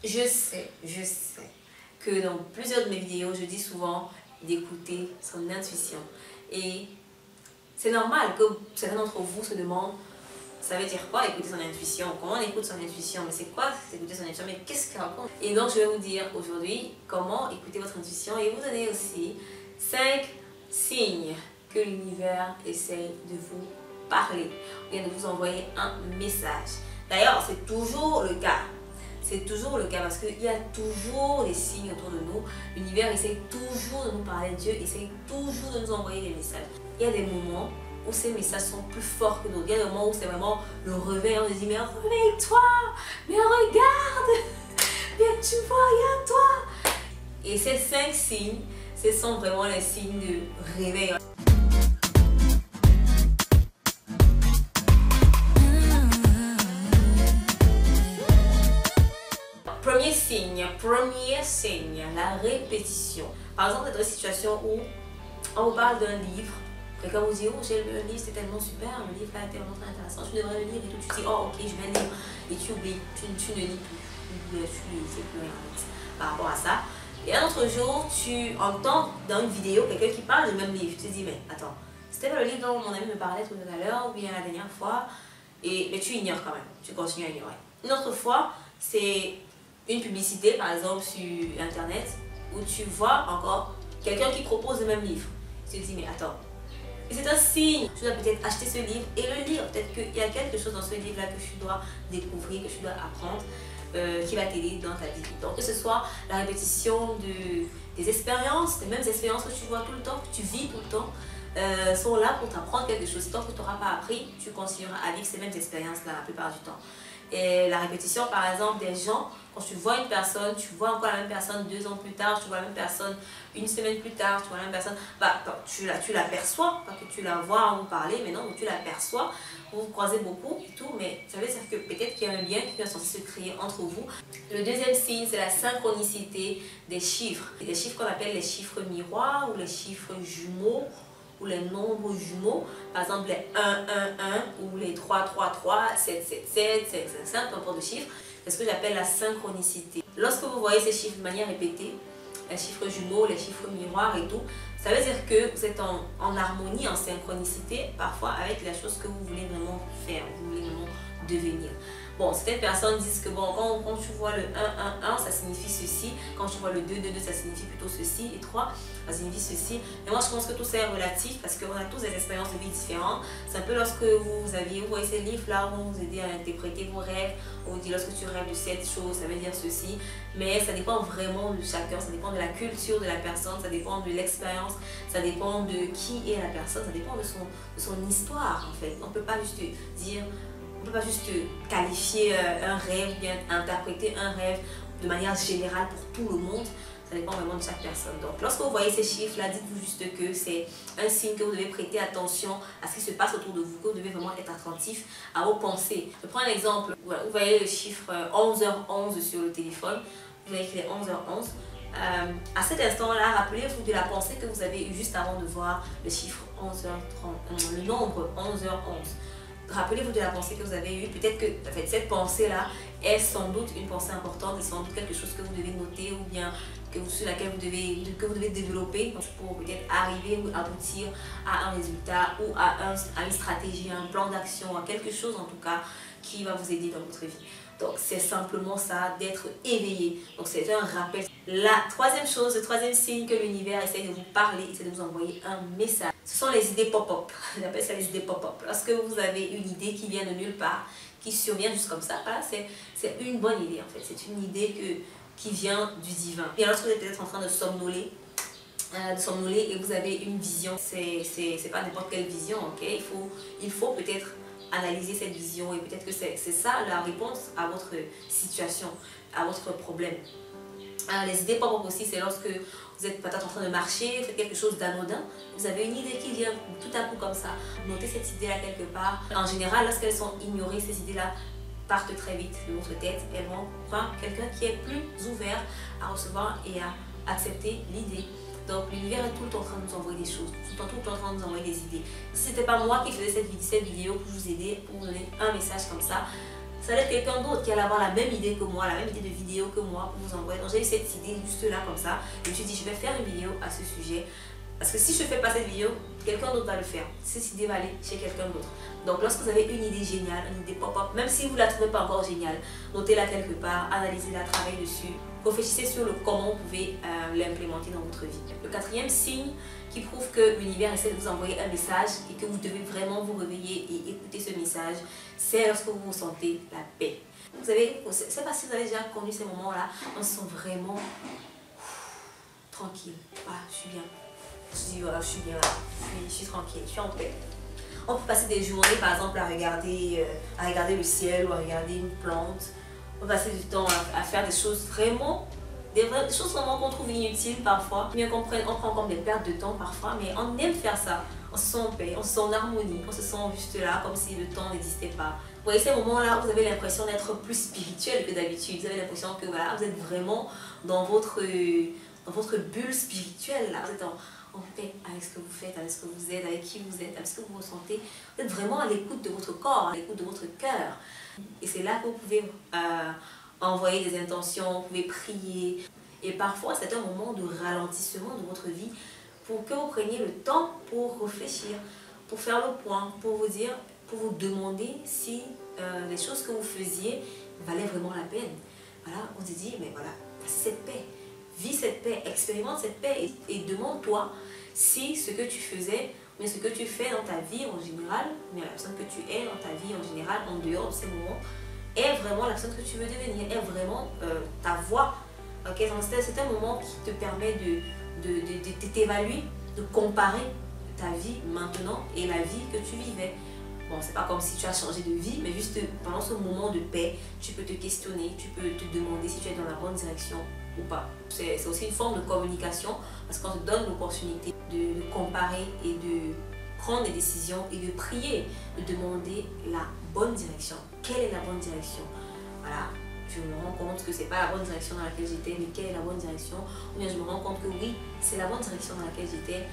Je sais que dans plusieurs de mes vidéos, je dis souvent d'écouter son intuition. Et c'est normal que certains d'entre vous se demandent, ça veut dire quoi écouter son intuition? Comment on écoute son intuition? Mais c'est quoi écouter son intuition? Mais qu'est-ce qu'elle raconte? Et donc je vais vous dire aujourd'hui comment écouter votre intuition et vous donner aussi 5 signes que l'univers essaye de vous parler, ou bien de vous envoyer un message. D'ailleurs, c'est toujours le cas. C'est toujours le cas parce qu'il y a toujours des signes autour de nous. L'univers essaye toujours de nous parler, Dieu essaye toujours de nous envoyer des messages. Il y a des moments où ces messages sont plus forts que d'autres. Il y a des moments où c'est vraiment le réveil. On se dit, mais réveille-toi, mais regarde, mais tu vois, regarde-toi. Et ces 5 signes, ce sont vraiment les signes de réveil. Premier signe, la répétition. Par exemple, dans une situation où on vous parle d'un livre, quelqu'un vous dit, oh j'ai lu un livre, c'est tellement super, le livre là est tellement intéressant, tu devrais le lire et tout, tu dis, oh ok, je vais lire, et tu oublies, tu ne lis plus, tu ne fais plus rien par rapport à ça. Et un autre jour, tu entends dans une vidéo quelqu'un qui parle du même livre, tu te dis, mais attends, c'était pas le livre dont mon ami me parlait tout à l'heure, ou bien la dernière fois, mais tu ignores quand même, tu continues à ignorer. Une autre fois, c'est une publicité par exemple sur internet où tu vois encore quelqu'un qui propose le même livre. Tu te dis mais attends, et c'est un signe, tu dois peut-être acheter ce livre et le lire. Peut-être qu'il y a quelque chose dans ce livre là que tu dois découvrir, que tu dois apprendre, qui va t'aider dans ta vie. Donc que ce soit la répétition des expériences, les mêmes expériences que tu vois tout le temps, que tu vis tout le temps, sont là pour t'apprendre quelque chose. Tant que tu n'auras pas appris, tu continueras à vivre ces mêmes expériences là la plupart du temps. Et la répétition par exemple des gens, quand tu vois une personne, tu vois encore la même personne 2 ans plus tard, tu vois la même personne une semaine plus tard, tu vois la même personne, tu l'aperçois, pas que tu la vois en vous parler, mais non, tu l'aperçois, vous vous croisez beaucoup et tout, mais ça veut dire que peut-être qu'il y a un lien qui est censé se créer entre vous. Le deuxième signe, c'est la synchronicité des chiffres. Des chiffres qu'on appelle les chiffres miroirs ou les chiffres jumeaux, ou les nombres jumeaux, par exemple les 1, 1, 1 ou les 3, 3, 3, 7, 7, 7, 5, 5, 5, peu importe de chiffres, c'est ce que j'appelle la synchronicité. Lorsque vous voyez ces chiffres de manière répétée, les chiffres jumeaux, les chiffres miroirs et tout, ça veut dire que vous êtes en harmonie, en synchronicité, parfois avec la chose que vous voulez vraiment faire, vous voulez vraiment devenir. Bon, certaines personnes disent que bon, quand tu vois le 1, 1, 1, ça signifie ceci. Quand tu vois le 2, 2, 2, ça signifie plutôt ceci. Et 3, ça signifie ceci. Et moi, je pense que tout ça est relatif parce qu'on a tous des expériences de vie différentes. C'est un peu lorsque vous voyez ces livres-là, vont vous aider à interpréter vos rêves. On vous dit lorsque tu rêves de cette chose, ça veut dire ceci. Mais ça dépend vraiment de chacun. Ça dépend de la culture de la personne. Ça dépend de l'expérience. Ça dépend de qui est la personne. Ça dépend de son histoire, en fait. On ne peut pas juste dire... On ne peut pas juste qualifier un rêve, bien interpréter un rêve de manière générale pour tout le monde. Ça dépend vraiment de chaque personne. Donc, lorsque vous voyez ces chiffres-là, dites-vous juste que c'est un signe que vous devez prêter attention à ce qui se passe autour de vous, que vous devez vraiment être attentif à vos pensées. Je prends un exemple. Vous voyez le chiffre 11h11 sur le téléphone. Vous voyez qu'il est 11h11. À cet instant-là, rappelez-vous de la pensée que vous avez eue juste avant de voir le chiffre 11h30, le nombre 11h11. Rappelez-vous de la pensée que vous avez eue. Peut-être que en fait, cette pensée-là est sans doute une pensée importante et sans doute quelque chose que vous devez noter ou bien sur laquelle vous devez développer pour peut-être arriver ou aboutir à un résultat ou à une stratégie, à un plan d'action, à quelque chose en tout cas qui va vous aider dans votre vie. Donc c'est simplement ça, d'être éveillé. Donc c'est un rappel. La troisième chose, le troisième signe que l'univers essaie de vous parler, c'est de vous envoyer un message. Ce sont les idées pop-up. J'appelle ça les idées pop-up. Lorsque vous avez une idée qui vient de nulle part, qui survient juste comme ça, voilà, c'est une bonne idée en fait. C'est une idée qui vient du divin. Et lorsque vous êtes peut-être en train de somnoler et vous avez une vision, c'est pas n'importe quelle vision, ok? Il faut peut-être analyser cette vision et peut-être que c'est ça la réponse à votre situation, à votre problème. Les idées pop-up aussi, c'est lorsque vous êtes peut-être en train de marcher, vous faites quelque chose d'anodin, vous avez une idée qui vient tout à coup comme ça. Notez cette idée-là quelque part. En général, lorsqu'elles sont ignorées, ces idées-là partent très vite de votre tête. Elles vont voir quelqu'un qui est plus ouvert à recevoir et à accepter l'idée. Donc l'univers est tout le temps en train de nous envoyer des choses, tout le temps en train de nous envoyer des idées. Si ce n'était pas moi qui faisais cette vidéo pour vous aider, pour vous donner un message comme ça, ça va être quelqu'un d'autre qui allait avoir la même idée que moi, la même idée de vidéo que moi pour vous envoyer. Donc j'ai eu cette idée juste là comme ça. Je me suis dit, je vais faire une vidéo à ce sujet. Parce que si je ne fais pas cette vidéo, quelqu'un d'autre va le faire. Cette idée va aller chez quelqu'un d'autre. Donc lorsque vous avez une idée géniale, une idée pop-up, même si vous ne la trouvez pas encore géniale, notez-la quelque part, analysez-la, travaillez dessus. Réfléchissez sur le comment vous pouvez l'implémenter dans votre vie. Le quatrième signe qui prouve que l'univers essaie de vous envoyer un message et que vous devez vraiment vous réveiller et écouter ce message, c'est lorsque vous vous sentez la paix. Vous savez, je ne sais pas si vous avez déjà connu ces moments-là, on se sent vraiment tranquille. Ah, je suis bien. Je dis voilà, je suis bien là, je suis tranquille, je suis en paix. On peut passer des journées par exemple à regarder le ciel ou à regarder une plante. On peut passer du temps à faire des choses vraiment, des choses vraiment qu'on trouve inutiles parfois. Bien qu'on prend comme des pertes de temps parfois, mais on aime faire ça. On se sent en paix, on se sent en harmonie, on se sent juste là comme si le temps n'existait pas. Vous voyez ces moments-là où vous avez l'impression d'être plus spirituel que d'habitude. Vous avez l'impression que voilà, vous êtes vraiment dans votre bulle spirituelle là. Vous êtes en paix avec ce que vous faites, avec ce que vous êtes, avec qui vous êtes, avec ce que vous ressentez. Vous êtes vraiment à l'écoute de votre corps, à l'écoute de votre cœur. Et c'est là que vous pouvez envoyer des intentions, vous pouvez prier. Et parfois, c'est un moment de ralentissement de votre vie pour que vous preniez le temps pour réfléchir, pour faire le point, pour vous dire, pour vous demander si les choses que vous faisiez valaient vraiment la peine. Voilà, on se dit, mais voilà, cette paix. Vis cette paix, expérimente cette paix et demande-toi si ce que tu faisais, mais ce que tu fais dans ta vie en général, mais la personne que tu es dans ta vie en général, en dehors de ces moments, est vraiment la personne que tu veux devenir, est vraiment ta voie. Okay? C'est un moment qui te permet de t'évaluer, de comparer ta vie maintenant et la vie que tu vivais. Bon, c'est pas comme si tu as changé de vie, mais juste pendant ce moment de paix, tu peux te questionner, tu peux te demander si tu es dans la bonne direction ou pas. C'est aussi une forme de communication parce qu'on te donne l'opportunité de comparer et de prendre des décisions et de prier, de demander la bonne direction. Quelle est la bonne direction? Voilà, je me rends compte que c'est pas la bonne direction dans laquelle j'étais, mais quelle est la bonne direction? Ou bien je me rends compte que oui, c'est la bonne direction dans laquelle j'étais.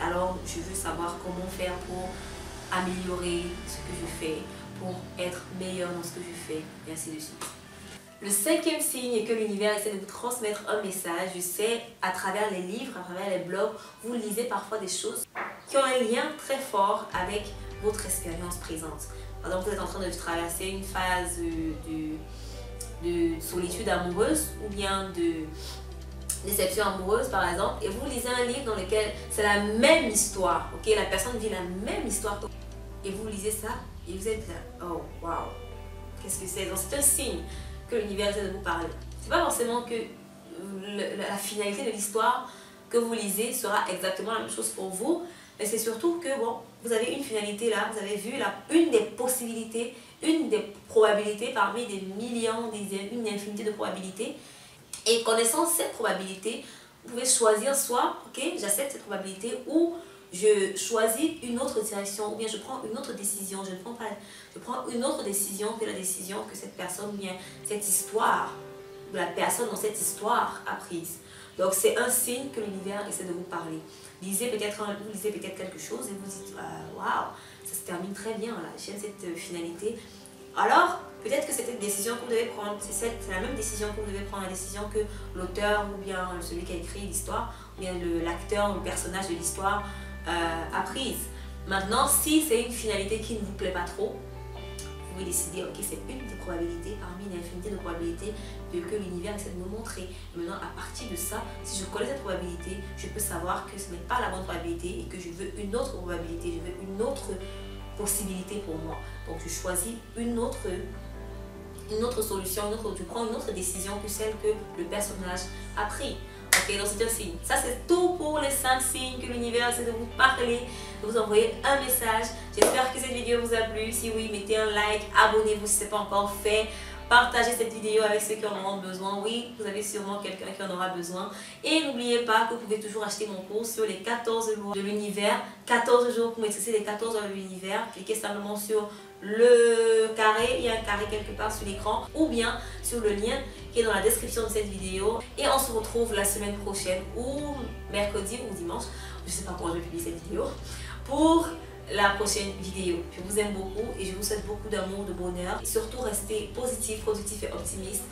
Alors je veux savoir comment faire pour améliorer ce que je fais, pour être meilleur dans ce que je fais, et ainsi de suite. Le cinquième signe est que l'univers essaie de vous transmettre un message. Je sais, à travers les livres, à travers les blogs, vous lisez parfois des choses qui ont un lien très fort avec votre expérience présente. Par exemple, vous êtes en train de traverser une phase de solitude amoureuse ou bien de déception amoureuse par exemple, et vous lisez un livre dans lequel c'est la même histoire, ok, la personne vit la même histoire et vous lisez ça et vous êtes là, oh waouh, qu'est-ce que c'est? Donc c'est un signe que l'univers essaie de vous parler. C'est pas forcément que la finalité de l'histoire que vous lisez sera exactement la même chose pour vous, mais c'est surtout que bon, vous avez une finalité là, vous avez vu là, une des possibilités, une des probabilités parmi des millions, une infinité de probabilités. Et connaissant cette probabilité, vous pouvez choisir soit, ok, j'accepte cette probabilité, ou je choisis une autre direction, ou bien je prends une autre décision. Je prends une autre décision que la décision que cette personne, ou bien cette histoire, ou la personne dans cette histoire a prise. Donc c'est un signe que l'univers essaie de vous parler. Vous lisez peut-être quelque chose et vous dites, waouh, ça se termine très bien là, j'aime cette finalité. Alors, peut-être que cette décision que vous devez prendre, c'est la même décision que vous devez prendre, la décision que l'auteur ou bien celui qui a écrit l'histoire, ou bien l'acteur ou le personnage de l'histoire a prise. Maintenant, si c'est une finalité qui ne vous plaît pas trop, vous pouvez décider, ok, c'est une des probabilités parmi une infinité de probabilités que l'univers essaie de me montrer. Et maintenant, à partir de ça, si je connais cette probabilité, je peux savoir que ce n'est pas la bonne probabilité et que je veux une autre probabilité, je veux une autre possibilité pour moi. Donc tu choisis une autre solution, tu prends une autre décision que celle que le personnage a pris. Ok, donc c'est un signe. Ça c'est tout pour les 5 signes que l'univers essaie de vous parler, de vous envoyer un message. J'espère que cette vidéo vous a plu. Si oui, mettez un like, abonnez-vous si ce n'est pas encore fait. Partagez cette vidéo avec ceux qui en auront besoin. Oui, vous avez sûrement quelqu'un qui en aura besoin. Et n'oubliez pas que vous pouvez toujours acheter mon cours sur les 14 lois de l'univers. 14 jours pour maîtriser les 14 lois de l'univers. Cliquez simplement sur le carré, il y a un carré quelque part sur l'écran, ou bien sur le lien qui est dans la description de cette vidéo. Et on se retrouve la semaine prochaine, ou mercredi ou dimanche, je ne sais pas quand je vais publier cette vidéo, pour la prochaine vidéo. Je vous aime beaucoup et je vous souhaite beaucoup d'amour, de bonheur. Et surtout, restez positif, productif et optimiste.